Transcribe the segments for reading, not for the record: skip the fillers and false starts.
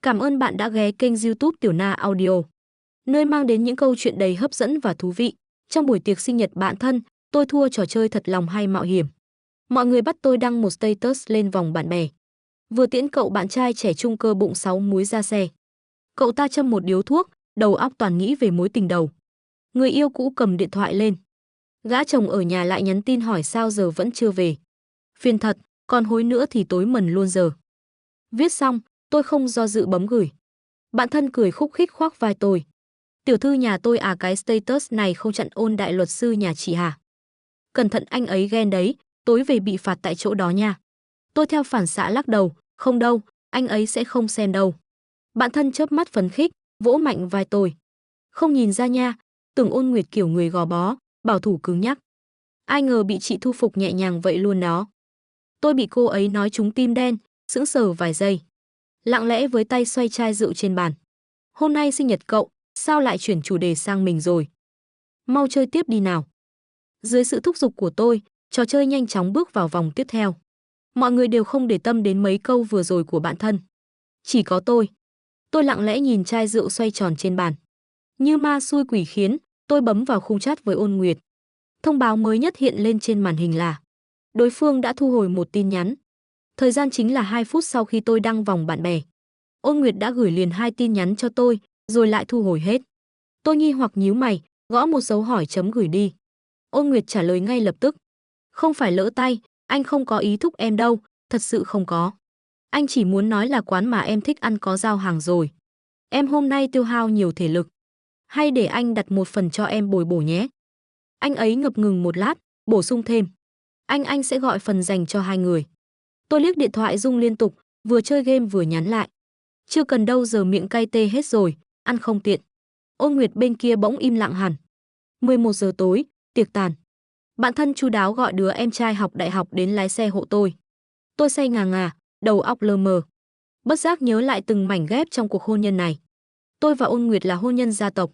Cảm ơn bạn đã ghé kênh YouTube Tiểu Na Audio, nơi mang đến những câu chuyện đầy hấp dẫn và thú vị. Trong buổi tiệc sinh nhật bạn thân, tôi thua trò chơi thật lòng hay mạo hiểm. Mọi người bắt tôi đăng một status lên vòng bạn bè. Vừa tiễn cậu bạn trai trẻ trung cơ bụng 6 múi ra xe. Cậu ta châm một điếu thuốc, đầu óc toàn nghĩ về mối tình đầu. Người yêu cũ cầm điện thoại lên. Gã chồng ở nhà lại nhắn tin hỏi sao giờ vẫn chưa về. Phiền thật, còn hối nữa thì tối mần luôn giờ. Viết xong, tôi không do dự bấm gửi. Bạn thân cười khúc khích khoác vai tôi. Tiểu thư nhà tôi à, cái status này không chặn ôn đại luật sư nhà chị hả? Cẩn thận anh ấy ghen đấy, tối về bị phạt tại chỗ đó nha. Tôi theo phản xạ lắc đầu, không đâu, anh ấy sẽ không xem đâu. Bạn thân chớp mắt phấn khích, vỗ mạnh vai tôi. Không nhìn ra nha, tưởng Ôn Nguyệt kiểu người gò bó, bảo thủ cứng nhắc. Ai ngờ bị chị thu phục nhẹ nhàng vậy luôn đó. Tôi bị cô ấy nói trúng tim đen, sững sờ vài giây. Lặng lẽ với tay xoay chai rượu trên bàn. Hôm nay sinh nhật cậu, sao lại chuyển chủ đề sang mình rồi? Mau chơi tiếp đi nào. Dưới sự thúc giục của tôi, trò chơi nhanh chóng bước vào vòng tiếp theo. Mọi người đều không để tâm đến mấy câu vừa rồi của bạn thân. Chỉ có tôi. Tôi lặng lẽ nhìn chai rượu xoay tròn trên bàn. Như ma xui quỷ khiến, tôi bấm vào khung chat với Ôn Nguyệt. Thông báo mới nhất hiện lên trên màn hình là đối phương đã thu hồi một tin nhắn. Thời gian chính là 2 phút sau khi tôi đăng vòng bạn bè. Ôn Nguyệt đã gửi liền 2 tin nhắn cho tôi, rồi lại thu hồi hết. Tôi nghi hoặc nhíu mày, gõ một dấu hỏi chấm gửi đi. Ôn Nguyệt trả lời ngay lập tức. Không phải lỡ tay, anh không có ý thúc em đâu, thật sự không có. Anh chỉ muốn nói là quán mà em thích ăn có giao hàng rồi. Em hôm nay tiêu hao nhiều thể lực. Hay để anh đặt một phần cho em bồi bổ nhé. Anh ấy ngập ngừng một lát, bổ sung thêm. Anh sẽ gọi phần dành cho hai người. Tôi liếc điện thoại rung liên tục, vừa chơi game vừa nhắn lại. Chưa cần đâu, giờ miệng cay tê hết rồi, ăn không tiện. Ôn Nguyệt bên kia bỗng im lặng hẳn. 11 giờ tối, tiệc tàn. Bạn thân chu đáo gọi đứa em trai học đại học đến lái xe hộ tôi. Tôi say ngà ngà, đầu óc lờ mờ. Bất giác nhớ lại từng mảnh ghép trong cuộc hôn nhân này. Tôi và Ôn Nguyệt là hôn nhân gia tộc.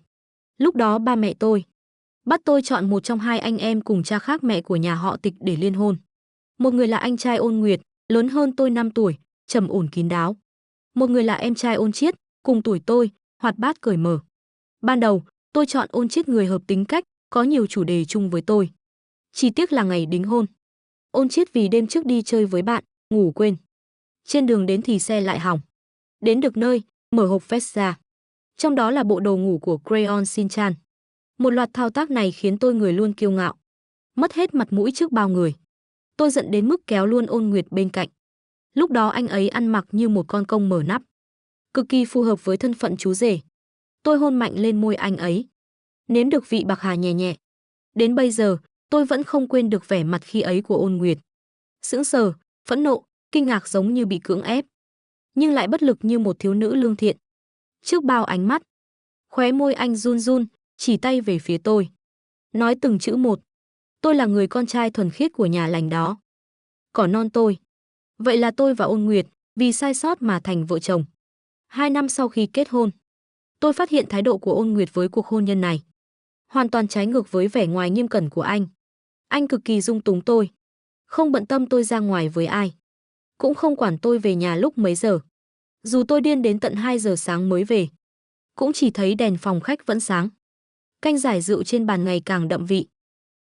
Lúc đó ba mẹ tôi bắt tôi chọn một trong hai anh em cùng cha khác mẹ của nhà họ Tịch để liên hôn. Một người là anh trai Ôn Nguyệt, lớn hơn tôi 5 tuổi, trầm ổn kín đáo. Một người là em trai Ôn Chiết, cùng tuổi tôi, hoạt bát cởi mở. Ban đầu, tôi chọn Ôn Chiết, người hợp tính cách, có nhiều chủ đề chung với tôi. Chỉ tiếc là ngày đính hôn, Ôn Chiết vì đêm trước đi chơi với bạn, ngủ quên. Trên đường đến thì xe lại hỏng. Đến được nơi, mở hộp vest ra. Trong đó là bộ đồ ngủ của Crayon Shin-chan. Một loạt thao tác này khiến tôi người luôn kiêu ngạo. Mất hết mặt mũi trước bao người. Tôi giận đến mức kéo luôn Ôn Nguyệt bên cạnh. Lúc đó anh ấy ăn mặc như một con công mở nắp. Cực kỳ phù hợp với thân phận chú rể. Tôi hôn mạnh lên môi anh ấy. Nếm được vị bạc hà nhẹ nhẹ. Đến bây giờ, tôi vẫn không quên được vẻ mặt khi ấy của Ôn Nguyệt. Sững sờ, phẫn nộ, kinh ngạc giống như bị cưỡng ép. Nhưng lại bất lực như một thiếu nữ lương thiện. Trước bao ánh mắt, khóe môi anh run run, chỉ tay về phía tôi. Nói từng chữ một. Tôi là người con trai thuần khiết của nhà lành đó. Cỏ non tôi. Vậy là tôi và Ôn Nguyệt, vì sai sót mà thành vợ chồng. 2 năm sau khi kết hôn, tôi phát hiện thái độ của Ôn Nguyệt với cuộc hôn nhân này hoàn toàn trái ngược với vẻ ngoài nghiêm cẩn của anh. Anh cực kỳ dung túng tôi. Không bận tâm tôi ra ngoài với ai. Cũng không quản tôi về nhà lúc mấy giờ. Dù tôi điên đến tận 2 giờ sáng mới về, cũng chỉ thấy đèn phòng khách vẫn sáng. Canh giải rượu trên bàn ngày càng đậm vị.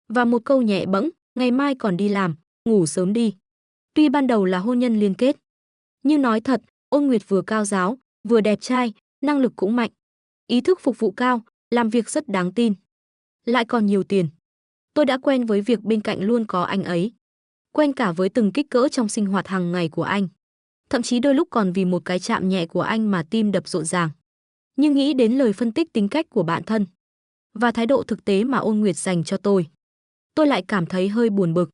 Và một câu nhẹ bẫng, ngày mai còn đi làm, ngủ sớm đi. Tuy ban đầu là hôn nhân liên kết, nhưng nói thật, Ôn Nguyệt vừa cao giáo, vừa đẹp trai, năng lực cũng mạnh. Ý thức phục vụ cao, làm việc rất đáng tin. Lại còn nhiều tiền. Tôi đã quen với việc bên cạnh luôn có anh ấy. Quen cả với từng kích cỡ trong sinh hoạt hàng ngày của anh. Thậm chí đôi lúc còn vì một cái chạm nhẹ của anh mà tim đập rộn ràng. Nhưng nghĩ đến lời phân tích tính cách của bạn thân và thái độ thực tế mà Ôn Nguyệt dành cho tôi lại cảm thấy hơi buồn bực.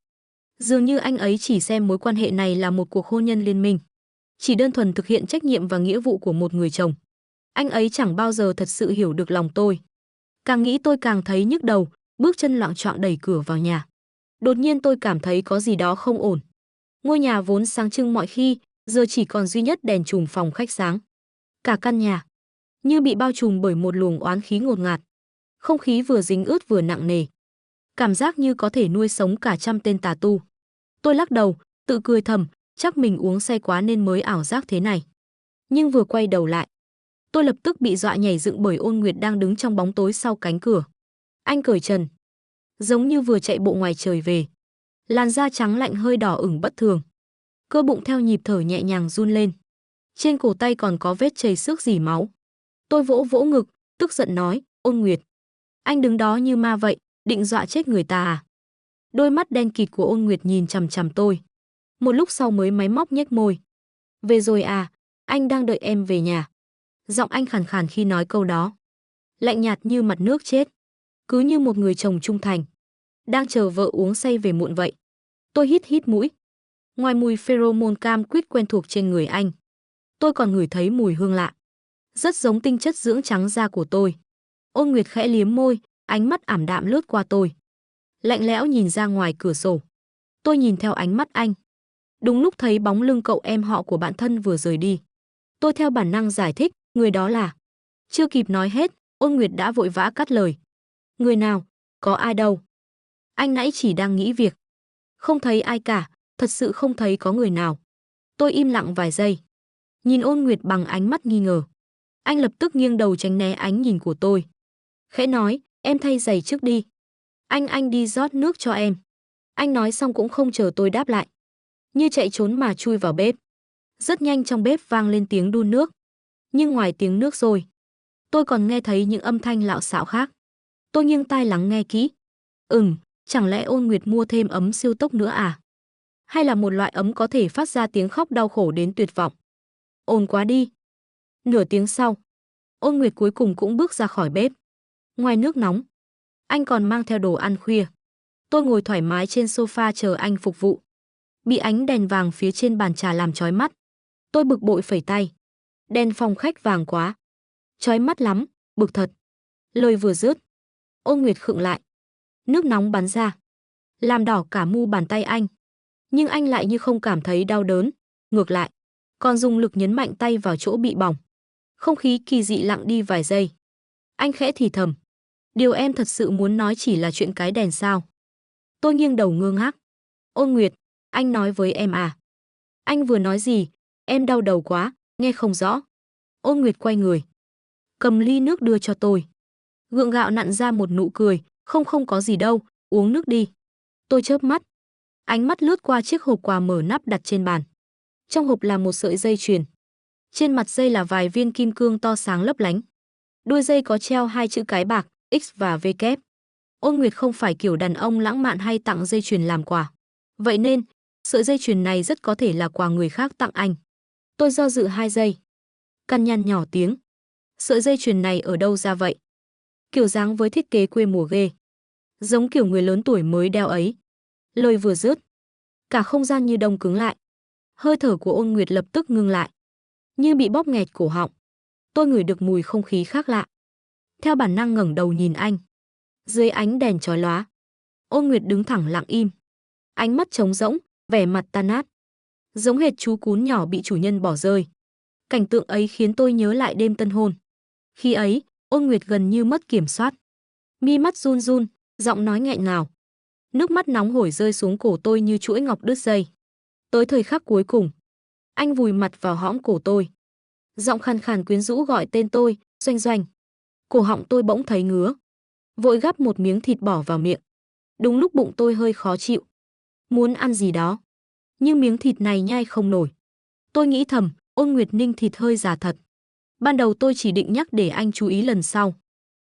Dường như anh ấy chỉ xem mối quan hệ này là một cuộc hôn nhân liên minh, chỉ đơn thuần thực hiện trách nhiệm và nghĩa vụ của một người chồng. Anh ấy chẳng bao giờ thật sự hiểu được lòng tôi. Càng nghĩ tôi càng thấy nhức đầu, bước chân loạng choạng đẩy cửa vào nhà. Đột nhiên tôi cảm thấy có gì đó không ổn. Ngôi nhà vốn sáng trưng mọi khi, giờ chỉ còn duy nhất đèn chùm phòng khách sáng. Cả căn nhà như bị bao trùm bởi một luồng oán khí ngột ngạt. Không khí vừa dính ướt vừa nặng nề. Cảm giác như có thể nuôi sống cả trăm tên tà tu. Tôi lắc đầu, tự cười thầm, chắc mình uống say quá nên mới ảo giác thế này. Nhưng vừa quay đầu lại, tôi lập tức bị dọa nhảy dựng bởi Ôn Nguyệt đang đứng trong bóng tối sau cánh cửa. Anh cởi trần, giống như vừa chạy bộ ngoài trời về. Làn da trắng lạnh hơi đỏ ửng bất thường. Cơ bụng theo nhịp thở nhẹ nhàng run lên. Trên cổ tay còn có vết chảy xước rỉ máu. Tôi vỗ vỗ ngực, tức giận nói, Ôn Nguyệt, anh đứng đó như ma vậy, định dọa chết người ta à? Đôi mắt đen kịt của Ôn Nguyệt nhìn chằm chằm tôi. Một lúc sau mới máy móc nhếch môi. Về rồi à, anh đang đợi em về nhà. Giọng anh khàn khàn khi nói câu đó. Lạnh nhạt như mặt nước chết. Cứ như một người chồng trung thành. Đang chờ vợ uống say về muộn vậy. Tôi hít hít mũi. Ngoài mùi pheromone cam quýt quen thuộc trên người anh, tôi còn ngửi thấy mùi hương lạ. Rất giống tinh chất dưỡng trắng da của tôi. Ôn Nguyệt khẽ liếm môi, ánh mắt ảm đạm lướt qua tôi. Lạnh lẽo nhìn ra ngoài cửa sổ. Tôi nhìn theo ánh mắt anh. Đúng lúc thấy bóng lưng cậu em họ của bạn thân vừa rời đi. Tôi theo bản năng giải thích, người đó là... Chưa kịp nói hết, Ôn Nguyệt đã vội vã cắt lời. Người nào? Có ai đâu? Anh nãy chỉ đang nghĩ việc. Không thấy ai cả, thật sự không thấy có người nào. Tôi im lặng vài giây. Nhìn Ôn Nguyệt bằng ánh mắt nghi ngờ. Anh lập tức nghiêng đầu tránh né ánh nhìn của tôi. Khẽ nói, em thay giày trước đi. Anh đi rót nước cho em. Anh nói xong cũng không chờ tôi đáp lại. Như chạy trốn mà chui vào bếp. Rất nhanh trong bếp vang lên tiếng đun nước. Nhưng ngoài tiếng nước rồi, tôi còn nghe thấy những âm thanh lạo xạo khác. Tôi nghiêng tai lắng nghe kỹ. Chẳng lẽ Ôn Nguyệt mua thêm ấm siêu tốc nữa à? Hay là một loại ấm có thể phát ra tiếng khóc đau khổ đến tuyệt vọng? Ồn quá đi. Nửa tiếng sau, Ôn Nguyệt cuối cùng cũng bước ra khỏi bếp. Ngoài nước nóng, anh còn mang theo đồ ăn khuya. Tôi ngồi thoải mái trên sofa chờ anh phục vụ. Bị ánh đèn vàng phía trên bàn trà làm chói mắt. Tôi bực bội phẩy tay. Đèn phòng khách vàng quá. Chói mắt lắm, bực thật. Lời vừa dứt, Ôn Nguyệt khựng lại. Nước nóng bắn ra, làm đỏ cả mu bàn tay anh. Nhưng anh lại như không cảm thấy đau đớn. Ngược lại, còn dùng lực nhấn mạnh tay vào chỗ bị bỏng. Không khí kỳ dị lặng đi vài giây. Anh khẽ thì thầm. Điều em thật sự muốn nói chỉ là chuyện cái đèn sao? Tôi nghiêng đầu ngơ ngác. Ôn Nguyệt, anh nói với em à? Anh vừa nói gì? Em đau đầu quá, nghe không rõ. Ôn Nguyệt quay người, cầm ly nước đưa cho tôi. Gượng gạo nặn ra một nụ cười. Không có gì đâu, uống nước đi. Tôi chớp mắt. Ánh mắt lướt qua chiếc hộp quà mở nắp đặt trên bàn. Trong hộp là một sợi dây chuyền. Trên mặt dây là vài viên kim cương to sáng lấp lánh. Đuôi dây có treo hai chữ cái bạc, X và V kép. Ôn Nguyệt không phải kiểu đàn ông lãng mạn hay tặng dây chuyền làm quà. Vậy nên, sợi dây chuyền này rất có thể là quà người khác tặng anh. Tôi do dự 2 giây. Căn nhăn nhỏ tiếng. Sợi dây chuyền này ở đâu ra vậy? Kiểu dáng với thiết kế quê mùa ghê. Giống kiểu người lớn tuổi mới đeo ấy. Lời vừa dứt, cả không gian như đông cứng lại. Hơi thở của Ôn Nguyệt lập tức ngưng lại. Như bị bóp nghẹt cổ họng. Tôi ngửi được mùi không khí khác lạ. Theo bản năng ngẩng đầu nhìn anh. Dưới ánh đèn chói lóa, Ôn Nguyệt đứng thẳng lặng im. Ánh mắt trống rỗng, vẻ mặt tan nát. Giống hệt chú cún nhỏ bị chủ nhân bỏ rơi. Cảnh tượng ấy khiến tôi nhớ lại đêm tân hôn. Khi ấy, Ôn Nguyệt gần như mất kiểm soát. Mi mắt run run, giọng nói nghẹn ngào. Nước mắt nóng hổi rơi xuống cổ tôi như chuỗi ngọc đứt dây. Tới thời khắc cuối cùng, anh vùi mặt vào hõm cổ tôi. Giọng khàn khàn quyến rũ gọi tên tôi, Doanh Doanh. Cổ họng tôi bỗng thấy ngứa. Vội gắp một miếng thịt bỏ vào miệng. Đúng lúc bụng tôi hơi khó chịu. Muốn ăn gì đó. Nhưng miếng thịt này nhai không nổi. Tôi nghĩ thầm, Ôn Nguyệt ninh thịt hơi già thật. Ban đầu tôi chỉ định nhắc để anh chú ý lần sau.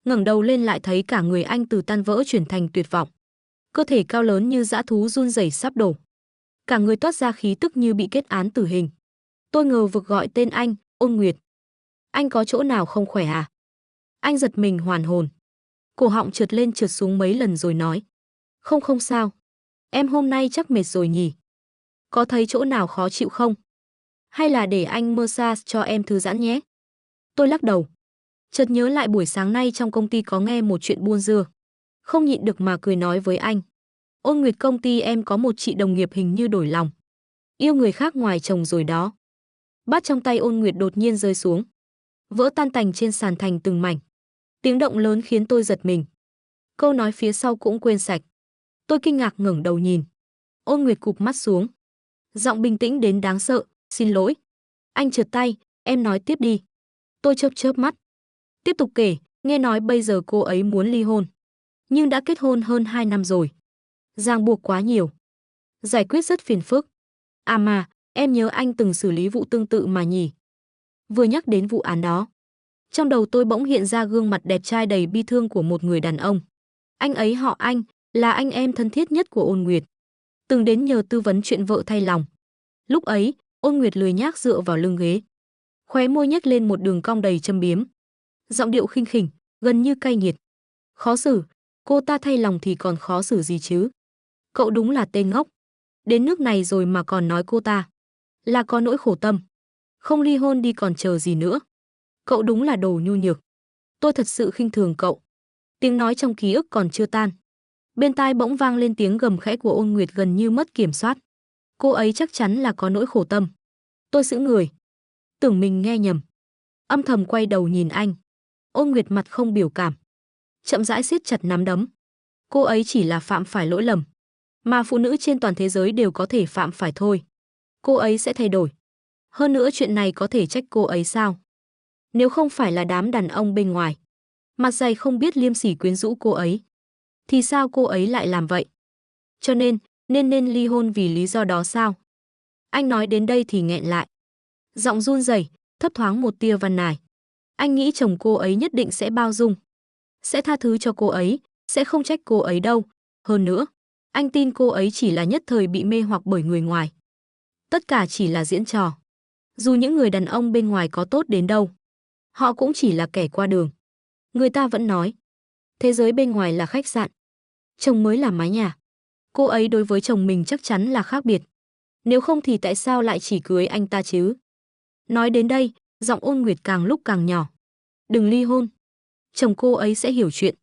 Ngẩng đầu lên lại thấy cả người anh từ tan vỡ chuyển thành tuyệt vọng. Cơ thể cao lớn như dã thú run rẩy sắp đổ. Cả người toát ra khí tức như bị kết án tử hình. Tôi ngờ vực gọi tên anh, Ôn Nguyệt. Anh có chỗ nào không khỏe à? Anh giật mình hoàn hồn. Cổ họng trượt lên trượt xuống mấy lần rồi nói. Không sao. Em hôm nay chắc mệt rồi nhỉ? Có thấy chỗ nào khó chịu không? Hay là để anh massage cho em thư giãn nhé? Tôi lắc đầu. Chợt nhớ lại buổi sáng nay trong công ty có nghe một chuyện buôn dưa. Không nhịn được mà cười nói với anh. Ôn Nguyệt, công ty em có một chị đồng nghiệp hình như đổi lòng. Yêu người khác ngoài chồng rồi đó. Bát trong tay Ôn Nguyệt đột nhiên rơi xuống. Vỡ tan tành trên sàn thành từng mảnh. Tiếng động lớn khiến tôi giật mình. Câu nói phía sau cũng quên sạch. Tôi kinh ngạc ngẩng đầu nhìn. Ôn Nguyệt cụp mắt xuống. Giọng bình tĩnh đến đáng sợ. Xin lỗi. Anh trượt tay. Em nói tiếp đi. Tôi chớp chớp mắt. Tiếp tục kể, nghe nói bây giờ cô ấy muốn ly hôn. Nhưng đã kết hôn hơn 2 năm rồi. Ràng buộc quá nhiều. Giải quyết rất phiền phức. À mà, em nhớ anh từng xử lý vụ tương tự mà nhỉ. Vừa nhắc đến vụ án đó, trong đầu tôi bỗng hiện ra gương mặt đẹp trai đầy bi thương của một người đàn ông. Anh ấy họ Anh, là anh em thân thiết nhất của Ôn Nguyệt. Từng đến nhờ tư vấn chuyện vợ thay lòng. Lúc ấy, Ôn Nguyệt lười nhác dựa vào lưng ghế. Khóe môi nhếch lên một đường cong đầy châm biếm. Giọng điệu khinh khỉnh, gần như cay nghiệt. Khó xử, cô ta thay lòng thì còn khó xử gì chứ. Cậu đúng là tên ngốc. Đến nước này rồi mà còn nói cô ta. Là có nỗi khổ tâm. Không ly hôn đi còn chờ gì nữa. Cậu đúng là đồ nhu nhược. Tôi thật sự khinh thường cậu. Tiếng nói trong ký ức còn chưa tan. Bên tai bỗng vang lên tiếng gầm khẽ của Ôn Nguyệt gần như mất kiểm soát. Cô ấy chắc chắn là có nỗi khổ tâm. Tôi sững người. Tưởng mình nghe nhầm. Âm thầm quay đầu nhìn anh. Ôn Nguyệt mặt không biểu cảm. Chậm rãi siết chặt nắm đấm. Cô ấy chỉ là phạm phải lỗi lầm. Mà phụ nữ trên toàn thế giới đều có thể phạm phải thôi. Cô ấy sẽ thay đổi. Hơn nữa chuyện này có thể trách cô ấy sao? Nếu không phải là đám đàn ông bên ngoài, mặt dày không biết liêm sỉ quyến rũ cô ấy, thì sao cô ấy lại làm vậy? Cho nên ly hôn vì lý do đó sao? Anh nói đến đây thì nghẹn lại. Giọng run rẩy, thấp thoáng một tia van nài. Anh nghĩ chồng cô ấy nhất định sẽ bao dung, sẽ tha thứ cho cô ấy, sẽ không trách cô ấy đâu. Hơn nữa, anh tin cô ấy chỉ là nhất thời bị mê hoặc bởi người ngoài. Tất cả chỉ là diễn trò. Dù những người đàn ông bên ngoài có tốt đến đâu, họ cũng chỉ là kẻ qua đường. Người ta vẫn nói, thế giới bên ngoài là khách sạn, chồng mới là mái nhà. Cô ấy đối với chồng mình chắc chắn là khác biệt. Nếu không thì tại sao lại chỉ cưới anh ta chứ? Nói đến đây, giọng Ôn Nguyệt càng lúc càng nhỏ. Đừng ly hôn. Chồng cô ấy sẽ hiểu chuyện.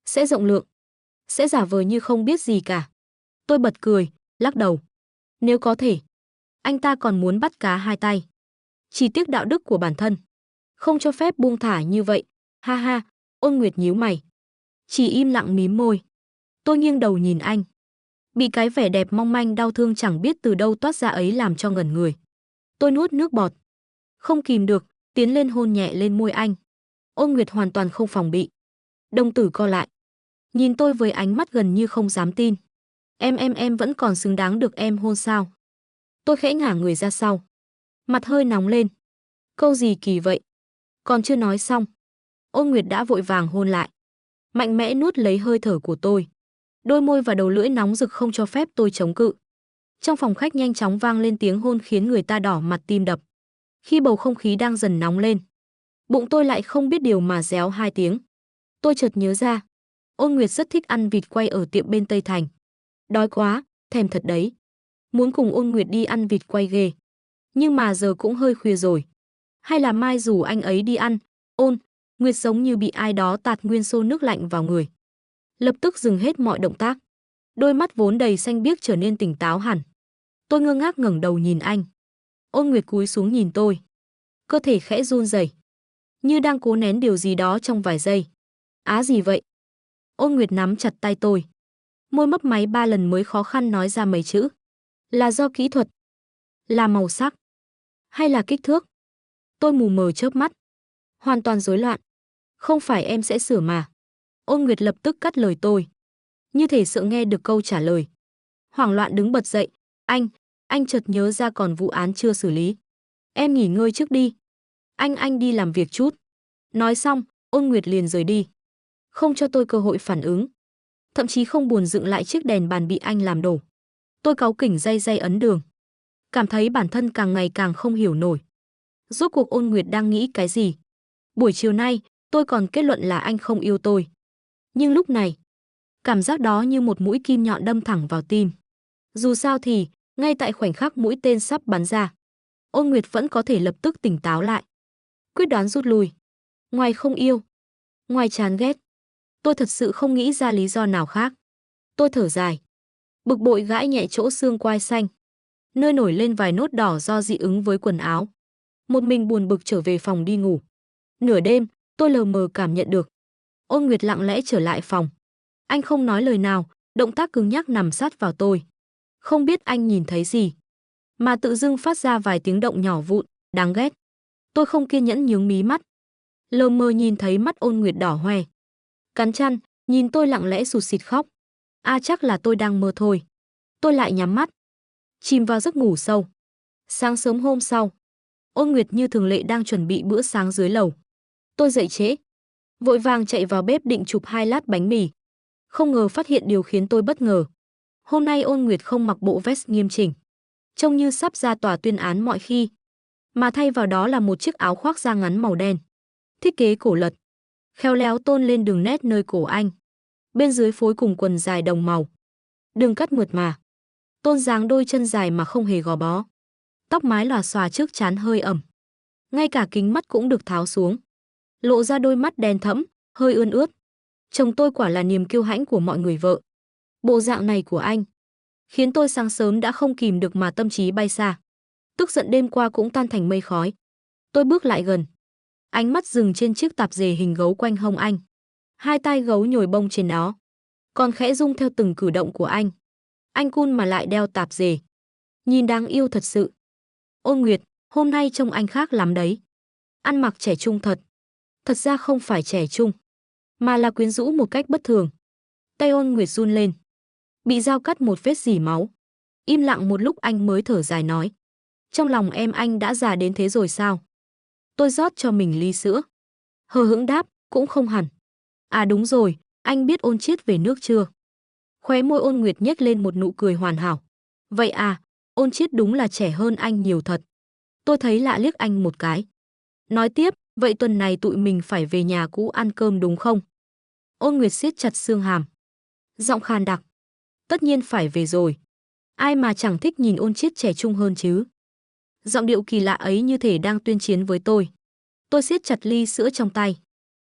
Sẽ rộng lượng. Sẽ giả vờ như không biết gì cả. Tôi bật cười, lắc đầu. Nếu có thể, anh ta còn muốn bắt cá hai tay. Chỉ tiếc đạo đức của bản thân. Không cho phép buông thả như vậy. Ha ha, Ôn Nguyệt nhíu mày. Chỉ im lặng mím môi. Tôi nghiêng đầu nhìn anh. Bị cái vẻ đẹp mong manh đau thương chẳng biết từ đâu toát ra ấy làm cho ngẩn người. Tôi nuốt nước bọt. Không kìm được, tiến lên hôn nhẹ lên môi anh. Ôn Nguyệt hoàn toàn không phòng bị. Đồng tử co lại. Nhìn tôi với ánh mắt gần như không dám tin. Em vẫn còn xứng đáng được em hôn sao? Tôi khẽ ngả người ra sau. Mặt hơi nóng lên. Câu gì kỳ vậy? Còn chưa nói xong. Ôn Nguyệt đã vội vàng hôn lại. Mạnh mẽ nuốt lấy hơi thở của tôi. Đôi môi và đầu lưỡi nóng rực không cho phép tôi chống cự. Trong phòng khách nhanh chóng vang lên tiếng hôn khiến người ta đỏ mặt tim đập. Khi bầu không khí đang dần nóng lên, bụng tôi lại không biết điều mà réo hai tiếng. Tôi chợt nhớ ra, Ôn Nguyệt rất thích ăn vịt quay ở tiệm bên Tây Thành. Đói quá, thèm thật đấy. Muốn cùng Ôn Nguyệt đi ăn vịt quay ghê. Nhưng mà giờ cũng hơi khuya rồi. Hay là mai rủ anh ấy đi ăn? Ôn Nguyệt giống như bị ai đó tạt nguyên xô nước lạnh vào người. Lập tức dừng hết mọi động tác. Đôi mắt vốn đầy xanh biếc trở nên tỉnh táo hẳn. Tôi ngơ ngác ngẩng đầu nhìn anh. Ôn Nguyệt cúi xuống nhìn tôi. Cơ thể khẽ run rẩy, như đang cố nén điều gì đó trong vài giây. Á gì vậy? Ôn Nguyệt nắm chặt tay tôi. Môi mấp máy 3 lần mới khó khăn nói ra mấy chữ. Là do kỹ thuật? Là màu sắc? Hay là kích thước? Tôi mù mờ chớp mắt. Hoàn toàn rối loạn. Không phải em sẽ sửa mà. Ôn Nguyệt lập tức cắt lời tôi. Như thể sợ nghe được câu trả lời. Hoảng loạn đứng bật dậy. Anh chợt nhớ ra còn vụ án chưa xử lý. Em nghỉ ngơi trước đi. Anh đi làm việc chút. Nói xong, Ôn Nguyệt liền rời đi. Không cho tôi cơ hội phản ứng. Thậm chí không buồn dựng lại chiếc đèn bàn bị anh làm đổ. Tôi cáu kỉnh day ấn đường. Cảm thấy bản thân càng ngày càng không hiểu nổi. Rốt cuộc Ôn Nguyệt đang nghĩ cái gì? Buổi chiều nay, tôi còn kết luận là anh không yêu tôi. Nhưng lúc này, cảm giác đó như một mũi kim nhọn đâm thẳng vào tim. Dù sao thì, ngay tại khoảnh khắc mũi tên sắp bắn ra, Ôn Nguyệt vẫn có thể lập tức tỉnh táo lại. Quyết đoán rút lui. Ngoài không yêu, ngoài chán ghét, tôi thật sự không nghĩ ra lý do nào khác. Tôi thở dài. Bực bội gãi nhẹ chỗ xương quai xanh, nơi nổi lên vài nốt đỏ do dị ứng với quần áo. Một mình buồn bực trở về phòng đi ngủ. Nửa đêm, tôi lờ mờ cảm nhận được. Ôn Nguyệt lặng lẽ trở lại phòng. Anh không nói lời nào, động tác cứng nhắc nằm sát vào tôi. Không biết anh nhìn thấy gì, mà tự dưng phát ra vài tiếng động nhỏ vụn, đáng ghét. Tôi không kiên nhẫn nhướng mí mắt. Lờ mờ nhìn thấy mắt Ôn Nguyệt đỏ hoe. Cắn chăn, nhìn tôi lặng lẽ sụt sịt khóc. Chắc là tôi đang mơ thôi. Tôi lại nhắm mắt, chìm vào giấc ngủ sâu. Sáng sớm hôm sau, Ôn Nguyệt như thường lệ đang chuẩn bị bữa sáng dưới lầu. Tôi dậy trễ, vội vàng chạy vào bếp định chụp 2 lát bánh mì. Không ngờ phát hiện điều khiến tôi bất ngờ. Hôm nay Ôn Nguyệt không mặc bộ vest nghiêm chỉnh, trông như sắp ra tòa tuyên án mọi khi, mà thay vào đó là một chiếc áo khoác da ngắn màu đen, thiết kế cổ lật, khéo léo tôn lên đường nét nơi cổ anh. Bên dưới phối cùng quần dài đồng màu, đường cắt mượt mà, tôn dáng đôi chân dài mà không hề gò bó. Tóc mái lòa xòa trước trán hơi ẩm, ngay cả kính mắt cũng được tháo xuống, lộ ra đôi mắt đen thẫm, hơi ươn ướt. Chồng tôi quả là niềm kiêu hãnh của mọi người vợ. Bộ dạng này của anh khiến tôi sáng sớm đã không kìm được mà tâm trí bay xa. Tức giận đêm qua cũng tan thành mây khói. Tôi bước lại gần, ánh mắt dừng trên chiếc tạp dề hình gấu quanh hông anh. Hai tai gấu nhồi bông trên đó, còn khẽ rung theo từng cử động của anh. Anh cool mà lại đeo tạp dề, nhìn đáng yêu thật sự. Ôn Nguyệt, hôm nay trông anh khác lắm đấy. Ăn mặc trẻ trung thật. Thật ra không phải trẻ trung, mà là quyến rũ một cách bất thường. Tay Ôn Nguyệt run lên, bị dao cắt một vết rỉ máu. Im lặng một lúc anh mới thở dài nói. Trong lòng em anh đã già đến thế rồi sao? Tôi rót cho mình ly sữa, hờ hững đáp, cũng không hẳn. Đúng rồi, anh biết Ôn Chiết về nước chưa? Khóe môi Ôn Nguyệt nhếch lên một nụ cười hoàn hảo. Vậy Ôn Chiết đúng là trẻ hơn anh nhiều thật. Tôi thấy lạ liếc anh một cái. Nói tiếp, vậy tuần này tụi mình phải về nhà cũ ăn cơm đúng không? Ôn Nguyệt siết chặt xương hàm, giọng khàn đặc. Tất nhiên phải về rồi. Ai mà chẳng thích nhìn Ôn Chiết trẻ trung hơn chứ. Giọng điệu kỳ lạ ấy như thể đang tuyên chiến với tôi. Tôi siết chặt ly sữa trong tay,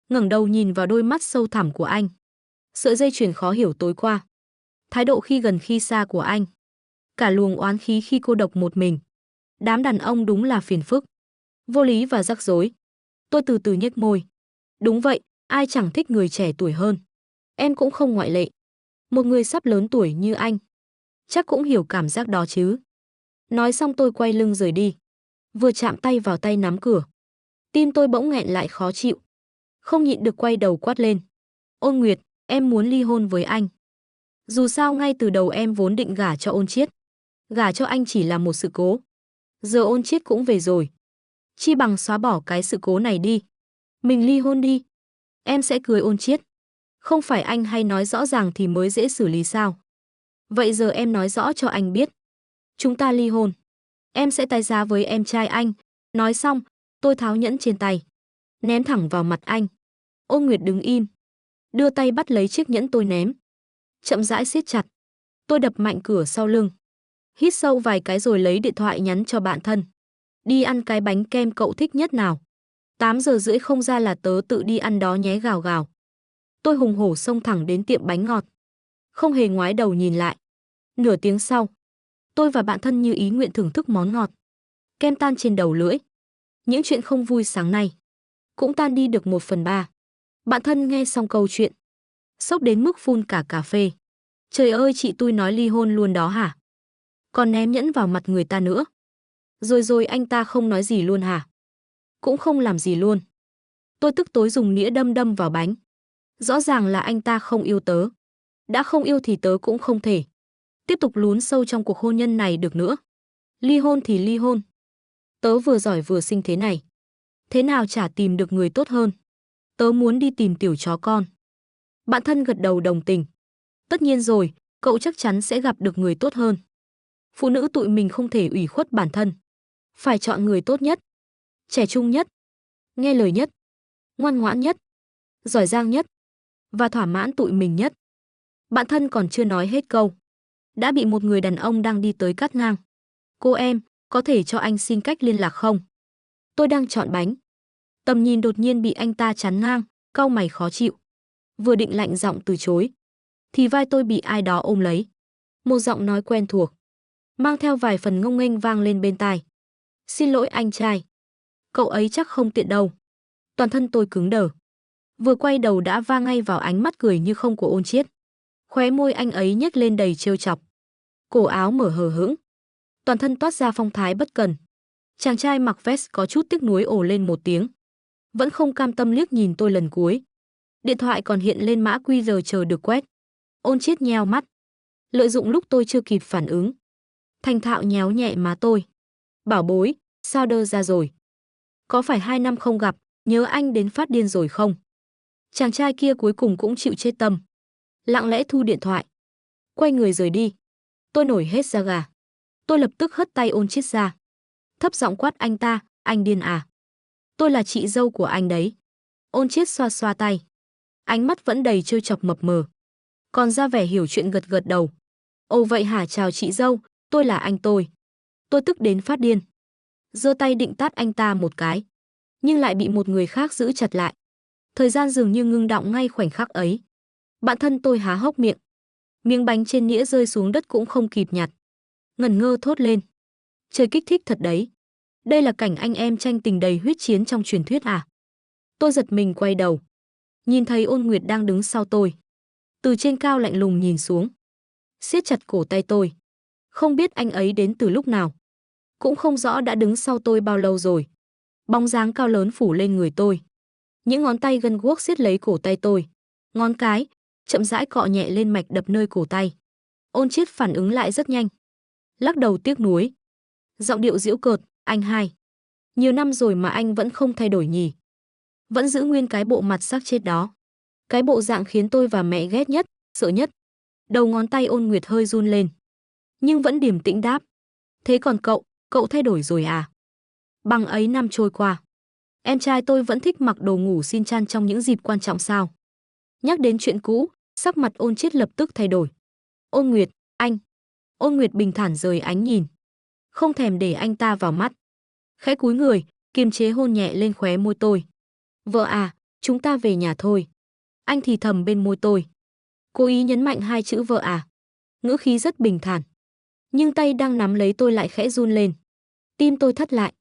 ngẩng đầu nhìn vào đôi mắt sâu thẳm của anh. Sợi dây chuyền khó hiểu tối qua, thái độ khi gần khi xa của anh, cả luồng oán khí khi cô độc một mình. Đám đàn ông đúng là phiền phức, vô lý và rắc rối. Tôi từ từ nhếch môi. Đúng vậy, ai chẳng thích người trẻ tuổi hơn. Em cũng không ngoại lệ. Một người sắp lớn tuổi như anh chắc cũng hiểu cảm giác đó chứ. Nói xong tôi quay lưng rời đi. Vừa chạm tay vào tay nắm cửa, tim tôi bỗng nghẹn lại khó chịu. Không nhịn được quay đầu quát lên. Ôn Nguyệt, em muốn ly hôn với anh. Dù sao ngay từ đầu em vốn định gả cho Ôn Chiết. Gả cho anh chỉ là một sự cố. Giờ Ôn Chiết cũng về rồi, chi bằng xóa bỏ cái sự cố này đi. Mình ly hôn đi. Em sẽ cưới Ôn Chiết. Không phải anh hay nói rõ ràng thì mới dễ xử lý sao? Vậy giờ em nói rõ cho anh biết. Chúng ta ly hôn. Em sẽ tái giá với em trai anh. Nói xong, tôi tháo nhẫn trên tay, ném thẳng vào mặt anh. Ôn Nguyệt đứng im, đưa tay bắt lấy chiếc nhẫn tôi ném, chậm rãi siết chặt. Tôi đập mạnh cửa sau lưng, hít sâu vài cái rồi lấy điện thoại nhắn cho bạn thân. Đi ăn cái bánh kem cậu thích nhất nào? 8:30 không ra là tớ tự đi ăn đó nhé gào gào. Tôi hùng hổ xông thẳng đến tiệm bánh ngọt, không hề ngoái đầu nhìn lại. Nửa tiếng sau, tôi và bạn thân như ý nguyện thưởng thức món ngọt. Kem tan trên đầu lưỡi. Những chuyện không vui sáng nay cũng tan đi được 1/3. Bạn thân nghe xong câu chuyện, sốc đến mức phun cả cà phê. Trời ơi, chị tôi nói ly hôn luôn đó hả? Còn ném nhẫn vào mặt người ta nữa. Rồi anh ta không nói gì luôn hả? Cũng không làm gì luôn. Tôi tức tối dùng nĩa đâm đâm vào bánh. Rõ ràng là anh ta không yêu tớ. Đã không yêu thì tớ cũng không thể tiếp tục lún sâu trong cuộc hôn nhân này được nữa. Ly hôn thì ly hôn. Tớ vừa giỏi vừa xinh thế này, thế nào chả tìm được người tốt hơn. Tớ muốn đi tìm tiểu chó con. Bạn thân gật đầu đồng tình. Tất nhiên rồi, cậu chắc chắn sẽ gặp được người tốt hơn. Phụ nữ tụi mình không thể ủy khuất bản thân. Phải chọn người tốt nhất, trẻ trung nhất, nghe lời nhất, ngoan ngoãn nhất, giỏi giang nhất và thỏa mãn tụi mình nhất. Bạn thân còn chưa nói hết câu, đã bị một người đàn ông đang đi tới cắt ngang. Cô em, có thể cho anh xin cách liên lạc không? Tôi đang chọn bánh. Tầm nhìn đột nhiên bị anh ta chắn ngang, cau mày khó chịu. Vừa định lạnh giọng từ chối, thì vai tôi bị ai đó ôm lấy. Một giọng nói quen thuộc, mang theo vài phần ngông nghênh vang lên bên tai. Xin lỗi anh trai. Cậu ấy chắc không tiện đâu. Toàn thân tôi cứng đờ. Vừa quay đầu đã va ngay vào ánh mắt cười như không của Ôn Chiết. Khóe môi anh ấy nhếch lên đầy trêu chọc. Cổ áo mở hờ hững, toàn thân toát ra phong thái bất cần. Chàng trai mặc vest có chút tiếc nuối ồ lên một tiếng. Vẫn không cam tâm liếc nhìn tôi lần cuối. Điện thoại còn hiện lên mã QR chờ được quét. Ôn Chiết nheo mắt. Lợi dụng lúc tôi chưa kịp phản ứng. Thành thạo nhéo nhẹ má tôi. Bảo bối, sao đơ ra rồi? Có phải 2 năm không gặp, nhớ anh đến phát điên rồi không? Chàng trai kia cuối cùng cũng chịu chết tâm. Lặng lẽ thu điện thoại. Quay người rời đi. Tôi nổi hết da gà. Tôi lập tức hất tay Ôn Chiết ra. Thấp giọng quát anh ta, anh điên à? Tôi là chị dâu của anh đấy. Ôn Chiết xoa xoa tay. Ánh mắt vẫn đầy trêu chọc mập mờ. Còn ra vẻ hiểu chuyện gật gật đầu. Ồ vậy hả, chào chị dâu, tôi là anh tôi. Tôi tức đến phát điên. Giơ tay định tát anh ta một cái. Nhưng lại bị một người khác giữ chặt lại. Thời gian dường như ngưng đọng ngay khoảnh khắc ấy. Bạn thân tôi há hốc miệng. Miếng bánh trên nĩa rơi xuống đất cũng không kịp nhặt. Ngẩn ngơ thốt lên. Trời kích thích thật đấy. Đây là cảnh anh em tranh tình đầy huyết chiến trong truyền thuyết à? Tôi giật mình quay đầu. Nhìn thấy Ôn Nguyệt đang đứng sau tôi. Từ trên cao lạnh lùng nhìn xuống. Siết chặt cổ tay tôi. Không biết anh ấy đến từ lúc nào. Cũng không rõ đã đứng sau tôi bao lâu rồi. Bóng dáng cao lớn phủ lên người tôi. Những ngón tay gân guốc siết lấy cổ tay tôi. Ngón cái, chậm rãi cọ nhẹ lên mạch đập nơi cổ tay. Ôn Chiết phản ứng lại rất nhanh. Lắc đầu tiếc nuối. Giọng điệu giễu cợt, anh hai. Nhiều năm rồi mà anh vẫn không thay đổi nhỉ. Vẫn giữ nguyên cái bộ mặt xác chết đó. Cái bộ dạng khiến tôi và mẹ ghét nhất, sợ nhất. Đầu ngón tay Ôn Nguyệt hơi run lên. Nhưng vẫn điềm tĩnh đáp. Thế còn cậu thay đổi rồi à? Bằng ấy năm trôi qua. Em trai tôi vẫn thích mặc đồ ngủ xin chăn trong những dịp quan trọng sao? Nhắc đến chuyện cũ, sắc mặt Ôn Chiết lập tức thay đổi. Ôn Nguyệt, anh. Ôn Nguyệt bình thản rời ánh nhìn. Không thèm để anh ta vào mắt. Khẽ cúi người, kiềm chế hôn nhẹ lên khóe môi tôi. Vợ à, chúng ta về nhà thôi. Anh thì thầm bên môi tôi. Cố ý nhấn mạnh hai chữ vợ à. Ngữ khí rất bình thản. Nhưng tay đang nắm lấy tôi lại khẽ run lên. Tim tôi thắt lại.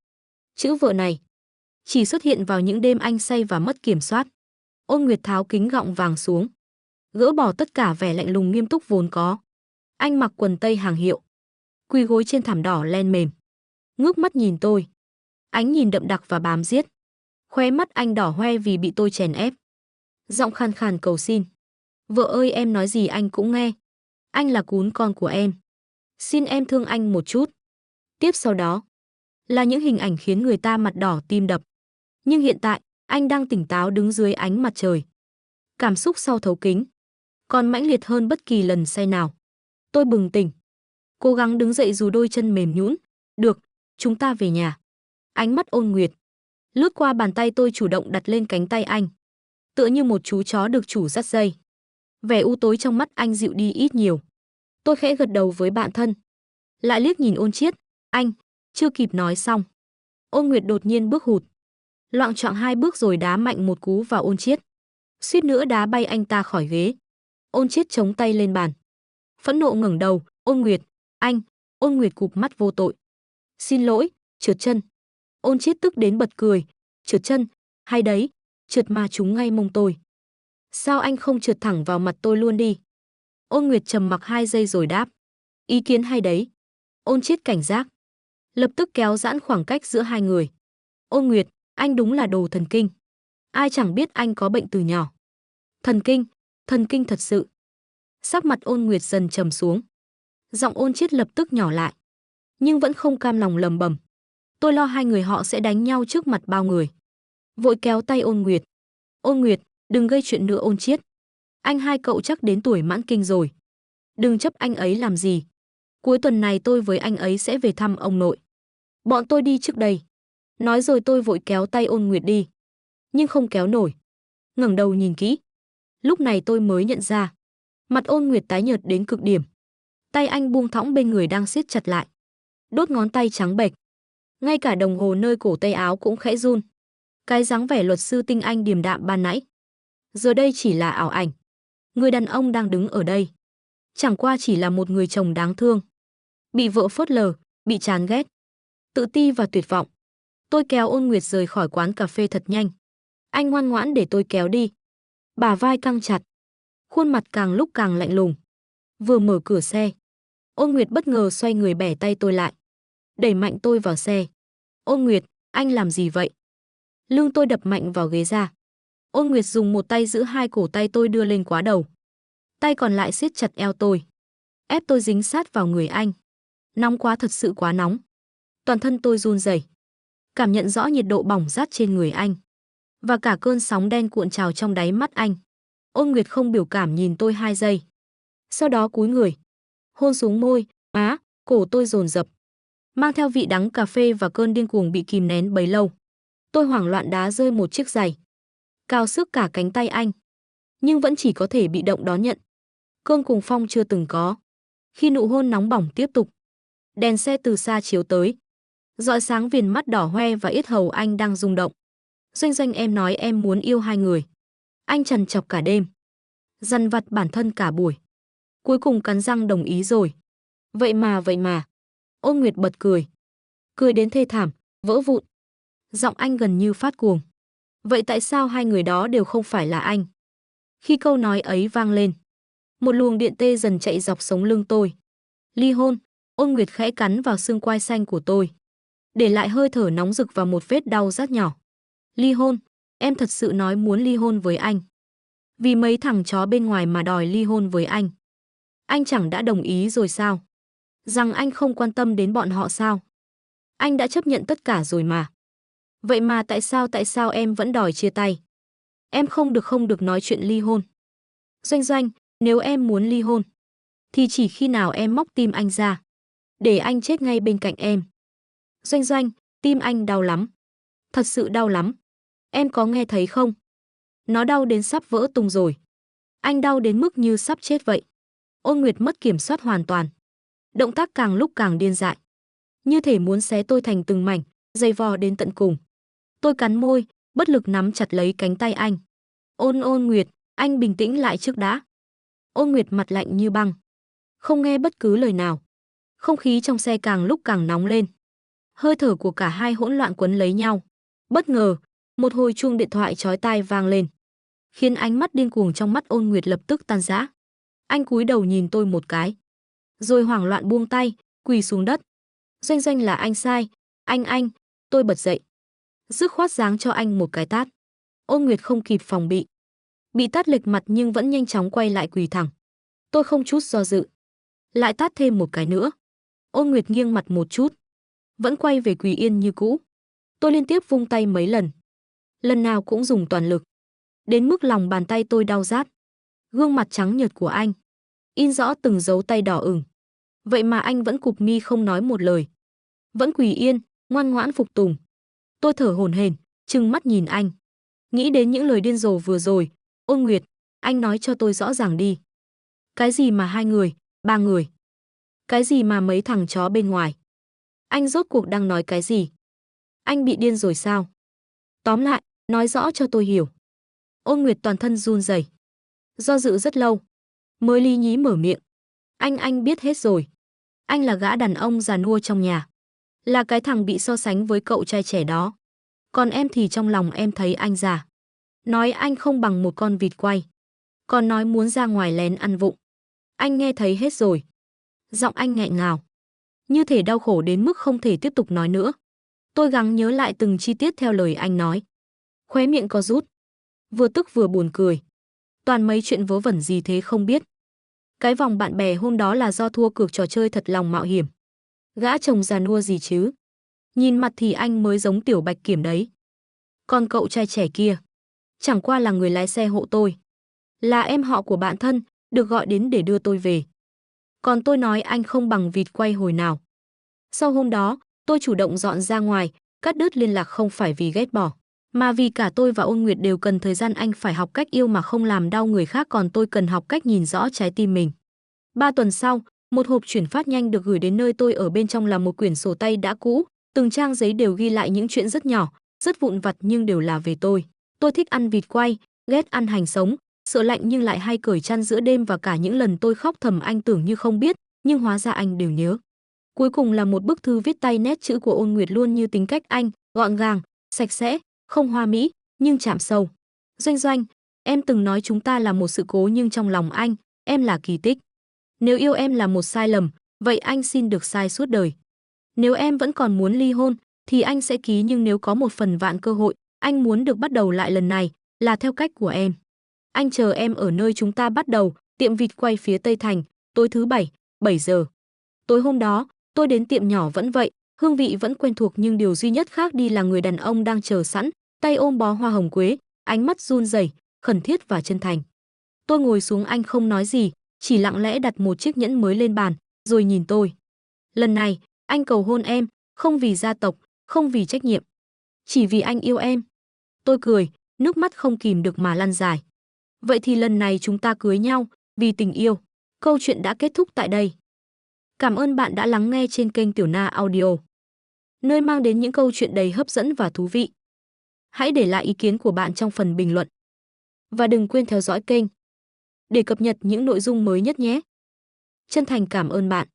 Chữ vợ này chỉ xuất hiện vào những đêm anh say và mất kiểm soát. Ôn Nguyệt tháo kính gọng vàng xuống. Gỡ bỏ tất cả vẻ lạnh lùng nghiêm túc vốn có. Anh mặc quần tây hàng hiệu. Quỳ gối trên thảm đỏ len mềm. Ngước mắt nhìn tôi. Ánh nhìn đậm đặc và bám giết. Khóe mắt anh đỏ hoe vì bị tôi chèn ép. Giọng khàn khàn cầu xin. Vợ ơi, em nói gì anh cũng nghe. Anh là cún con của em. Xin em thương anh một chút. Tiếp sau đó là những hình ảnh khiến người ta mặt đỏ tim đập. Nhưng hiện tại, anh đang tỉnh táo đứng dưới ánh mặt trời. Cảm xúc sau thấu kính còn mãnh liệt hơn bất kỳ lần say nào. Tôi bừng tỉnh. Cố gắng đứng dậy dù đôi chân mềm nhũn. Được, chúng ta về nhà. Ánh mắt Ôn Nguyệt lướt qua bàn tay tôi chủ động đặt lên cánh tay anh. Tựa như một chú chó được chủ dắt dây. Vẻ u tối trong mắt anh dịu đi ít nhiều. Tôi khẽ gật đầu với bạn thân. Lại liếc nhìn Ôn Chiết. Anh, chưa kịp nói xong. Ôn Nguyệt đột nhiên bước hụt. Loạng choạng 2 bước rồi đá mạnh một cú vào Ôn Chiết. Suýt nữa đá bay anh ta khỏi ghế. Ôn Chiết chống tay lên bàn. Phẫn nộ ngẩng đầu. Ôn Nguyệt, anh. Ôn Nguyệt cụp mắt vô tội. Xin lỗi, trượt chân. Ôn Chiết tức đến bật cười. Trượt chân, hay đấy, trượt mà trúng ngay mông tôi. Sao anh không trượt thẳng vào mặt tôi luôn đi? Ôn Nguyệt trầm mặc 2 giây rồi đáp. Ý kiến hay đấy. Ôn Chiết cảnh giác. Lập tức kéo giãn khoảng cách giữa hai người. Ôn Nguyệt, anh đúng là đồ thần kinh. Ai chẳng biết anh có bệnh từ nhỏ. Thần kinh thật sự. Sắc mặt Ôn Nguyệt dần trầm xuống. Giọng Ôn Chiết lập tức nhỏ lại. Nhưng vẫn không cam lòng lầm bầm. Tôi lo hai người họ sẽ đánh nhau trước mặt bao người. Vội kéo tay Ôn Nguyệt. Ôn Nguyệt, đừng gây chuyện nữa Ôn Chiết. Anh hai cậu chắc đến tuổi mãn kinh rồi. Đừng chấp anh ấy làm gì. Cuối tuần này tôi với anh ấy sẽ về thăm ông nội. Bọn tôi đi trước đây. Nói rồi tôi vội kéo tay Ôn Nguyệt đi. Nhưng không kéo nổi. Ngẩng đầu nhìn kỹ. Lúc này tôi mới nhận ra. Mặt Ôn Nguyệt tái nhợt đến cực điểm. Tay anh buông thõng bên người đang siết chặt lại. Đốt ngón tay trắng bệch. Ngay cả đồng hồ nơi cổ tay áo cũng khẽ run. Cái dáng vẻ luật sư tinh anh điềm đạm ban nãy. Giờ đây chỉ là ảo ảnh. Người đàn ông đang đứng ở đây. Chẳng qua chỉ là một người chồng đáng thương. Bị vợ phớt lờ, bị chán ghét. Tự ti và tuyệt vọng. Tôi kéo Ôn Nguyệt rời khỏi quán cà phê thật nhanh. Anh ngoan ngoãn để tôi kéo đi. Bả vai căng chặt. Khuôn mặt càng lúc càng lạnh lùng. Vừa mở cửa xe. Ôn Nguyệt bất ngờ xoay người bẻ tay tôi lại. Đẩy mạnh tôi vào xe. Ôn Nguyệt, anh làm gì vậy? Lưng tôi đập mạnh vào ghế ra. Ôn Nguyệt dùng một tay giữ hai cổ tay tôi đưa lên quá đầu. Tay còn lại siết chặt eo tôi. Ép tôi dính sát vào người anh. Nóng quá, thật sự quá nóng. Toàn thân tôi run rẩy, cảm nhận rõ nhiệt độ bỏng rát trên người anh. Và cả cơn sóng đen cuộn trào trong đáy mắt anh. Ôn Nguyệt không biểu cảm nhìn tôi 2 giây. Sau đó cúi người, hôn xuống môi, má, cổ tôi dồn dập, mang theo vị đắng cà phê và cơn điên cuồng bị kìm nén bấy lâu. Tôi hoảng loạn đá rơi một chiếc giày, cào xước cả cánh tay anh, nhưng vẫn chỉ có thể bị động đón nhận. Cơn cuồng phong chưa từng có. Khi nụ hôn nóng bỏng tiếp tục, đèn xe từ xa chiếu tới, rọi sáng viền mắt đỏ hoe và yết hầu anh đang rung động. Doanh Doanh, em nói em muốn yêu hai người. Anh trằn trọc cả đêm, dằn vặt bản thân cả buổi. Cuối cùng cắn răng đồng ý rồi. Vậy mà. Ôn Nguyệt bật cười. Cười đến thê thảm, vỡ vụn. Giọng anh gần như phát cuồng. Vậy tại sao hai người đó đều không phải là anh? Khi câu nói ấy vang lên, một luồng điện tê dần chạy dọc sống lưng tôi. Ly hôn. Ôn Nguyệt khẽ cắn vào xương quai xanh của tôi, để lại hơi thở nóng rực và một vết đau rát nhỏ. Ly hôn. Em thật sự nói muốn ly hôn với anh. Vì mấy thằng chó bên ngoài mà đòi ly hôn với anh. Anh chẳng đã đồng ý rồi sao? Rằng anh không quan tâm đến bọn họ sao? Anh đã chấp nhận tất cả rồi mà. Vậy mà tại sao em vẫn đòi chia tay? Em không được nói chuyện ly hôn. Doanh Doanh, nếu em muốn ly hôn, thì chỉ khi nào em móc tim anh ra, để anh chết ngay bên cạnh em. Doanh Doanh, tim anh đau lắm. Thật sự đau lắm. Em có nghe thấy không? Nó đau đến sắp vỡ tung rồi. Anh đau đến mức như sắp chết vậy. Ôn Nguyệt mất kiểm soát hoàn toàn. Động tác càng lúc càng điên dại, như thể muốn xé tôi thành từng mảnh, giày vò đến tận cùng. Tôi cắn môi, bất lực nắm chặt lấy cánh tay anh. Ôn Nguyệt, anh bình tĩnh lại trước đã. Ôn Nguyệt mặt lạnh như băng, không nghe bất cứ lời nào. Không khí trong xe càng lúc càng nóng lên. Hơi thở của cả hai hỗn loạn quấn lấy nhau. Bất ngờ, một hồi chuông điện thoại chói tai vang lên, khiến ánh mắt điên cuồng trong mắt Ôn Nguyệt lập tức tan rã. Anh cúi đầu nhìn tôi một cái, rồi hoảng loạn buông tay, quỳ xuống đất. Doanh Doanh, là anh sai. Anh. Tôi bật dậy, dứt khoát giáng cho anh một cái tát. Ôn Nguyệt không kịp phòng bị tát lệch mặt nhưng vẫn nhanh chóng quay lại quỳ thẳng. Tôi không chút do dự, lại tát thêm một cái nữa. Ôn Nguyệt nghiêng mặt một chút, vẫn quay về quỳ yên như cũ. Tôi liên tiếp vung tay mấy lần nào cũng dùng toàn lực, đến mức lòng bàn tay tôi đau rát. Gương mặt trắng nhợt của anh in rõ từng dấu tay đỏ ửng. Vậy mà anh vẫn cụp mi không nói một lời, vẫn quỳ yên, ngoan ngoãn phục tùng. Tôi thở hổn hển, trừng mắt nhìn anh, nghĩ đến những lời điên rồ vừa rồi. Ôn Nguyệt, anh nói cho tôi rõ ràng đi. Cái gì mà 2 người, 3 người? Cái gì mà mấy thằng chó bên ngoài? Anh rốt cuộc đang nói cái gì? Anh bị điên rồi sao? Tóm lại, nói rõ cho tôi hiểu. Ôn Nguyệt toàn thân run rẩy, do dự rất lâu, mới lý nhí mở miệng. Anh biết hết rồi. Anh là gã đàn ông già nua trong nhà, là cái thằng bị so sánh với cậu trai trẻ đó. Còn em thì trong lòng em thấy anh già. Nói anh không bằng một con vịt quay, còn nói muốn ra ngoài lén ăn vụng. Anh nghe thấy hết rồi. Giọng anh nghẹn ngào, như thể đau khổ đến mức không thể tiếp tục nói nữa. Tôi gắng nhớ lại từng chi tiết theo lời anh nói, khóe miệng co rút, vừa tức vừa buồn cười. Toàn mấy chuyện vớ vẩn gì thế không biết. Cái vòng bạn bè hôm đó là do thua cược trò chơi thật lòng mạo hiểm. Gã chồng già nua gì chứ. Nhìn mặt thì anh mới giống Tiểu Bạch Kiểm đấy. Còn cậu trai trẻ kia chẳng qua là người lái xe hộ tôi, là em họ của bạn thân, được gọi đến để đưa tôi về. Còn tôi nói anh không bằng vịt quay hồi nào. Sau hôm đó, tôi chủ động dọn ra ngoài, cắt đứt liên lạc không phải vì ghét bỏ, mà vì cả tôi và Ôn Nguyệt đều cần thời gian. Anh phải học cách yêu mà không làm đau người khác, còn tôi cần học cách nhìn rõ trái tim mình. 3 tuần sau, một hộp chuyển phát nhanh được gửi đến nơi tôi ở, bên trong là một quyển sổ tay đã cũ, từng trang giấy đều ghi lại những chuyện rất nhỏ, rất vụn vặt nhưng đều là về tôi. Tôi thích ăn vịt quay, ghét ăn hành sống, sợ lạnh nhưng lại hay cởi chăn giữa đêm, và cả những lần tôi khóc thầm anh tưởng như không biết, nhưng hóa ra anh đều nhớ. Cuối cùng là một bức thư viết tay, nét chữ của Ôn Nguyệt luôn như tính cách anh, gọn gàng, sạch sẽ, không hoa mỹ, nhưng chạm sâu. Doanh Doanh, em từng nói chúng ta là một sự cố, nhưng trong lòng anh, em là kỳ tích. Nếu yêu em là một sai lầm, vậy anh xin được sai suốt đời. Nếu em vẫn còn muốn ly hôn, thì anh sẽ ký, nhưng nếu có 1/1000 cơ hội, anh muốn được bắt đầu lại lần này là theo cách của em. Anh chờ em ở nơi chúng ta bắt đầu, tiệm vịt quay phía Tây Thành, tối thứ Bảy, 7 giờ. Tối hôm đó, tôi đến tiệm nhỏ vẫn vậy, hương vị vẫn quen thuộc, nhưng điều duy nhất khác đi là người đàn ông đang chờ sẵn, tay ôm bó hoa hồng quế, ánh mắt run rẩy, khẩn thiết và chân thành. Tôi ngồi xuống, anh không nói gì, chỉ lặng lẽ đặt một chiếc nhẫn mới lên bàn, rồi nhìn tôi. Lần này, anh cầu hôn em, không vì gia tộc, không vì trách nhiệm, chỉ vì anh yêu em. Tôi cười, nước mắt không kìm được mà lăn dài. Vậy thì lần này chúng ta cưới nhau, vì tình yêu. Câu chuyện đã kết thúc tại đây. Cảm ơn bạn đã lắng nghe trên kênh Tiểu Na Audio, nơi mang đến những câu chuyện đầy hấp dẫn và thú vị. Hãy để lại ý kiến của bạn trong phần bình luận. Và đừng quên theo dõi kênh để cập nhật những nội dung mới nhất nhé. Chân thành cảm ơn bạn.